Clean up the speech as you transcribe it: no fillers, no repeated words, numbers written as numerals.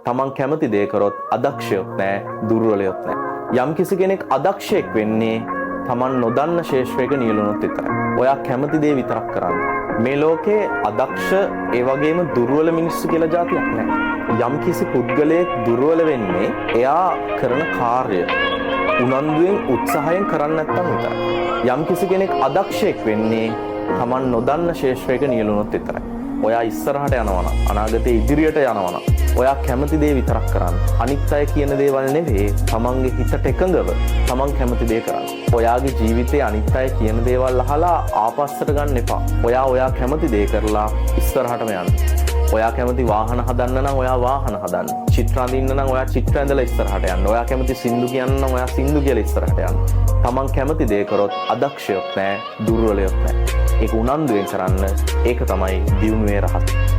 තමන් කැමති දේ කරොත් අදක්ෂයොත් නැහැ, දුර්වලයොත් නැහැ. යම් කිසි කෙනෙක් අදක්ෂයෙක් වෙන්නේ තමන් නොදන්න ශේෂ්ත්‍රයක නියැලුණොත් විතරයි. ඔයා කැමති දේ විතරක් කරන්න. මේ ලෝකේ අදක්ෂ ඒ වගේම දුර්වල මිනිස්සු කියලා જાතියක් නැහැ. යම් කිසි පුද්ගලයෙක් දුර්වල වෙන්නේ එයා කරන කාර්ය උනන්දුවෙන් උත්සාහයෙන් කරන්නේ නැත්නම් විතරයි. යම් කිසි කෙනෙක් අදක්ෂයෙක් වෙන්නේ තමන් නොදන්න ශේෂ්ත්‍රයක නියැලුණොත් විතරයි. ඔයා ඉස්සරහට යනවා නම්, අනාගතේ ඉදිරියට යනවා නම් ඔයා කැමති දේ විතරක් කරන්න. අනිත් අය කියන දේවල් නෙවෙයි, තමන්ගේ හිතට එකඟව තමන් කැමති දේ කරන්න. ඔයාගේ ජීවිතේ අනිත් අය කියන දේවල් අහලා ආපස්සට ගන්න එපා. ඔයා කැමති දේ කරලා ඉස්සරහටම යන්න. ඔයා කැමති වාහන හදන්න නම් ඔයා වාහන හදන්න. චිත්‍ර අඳින්න නම් ඔයා චිත්‍ර ඇඳලා ඉස්සරහට යන්න. ඔයා කැමති සින්දු කියන්න නම් ඔයා සින්දු කියලා ඉස්සරහට යන්න. තමන් කැමති දේ කරොත් අදක්ෂයොත් නැහැ, දුර්වලයොත් නැහැ. ඒක උනන්දුවෙන් කරන්න. ඒක තමයි දියුණුවේ රහස.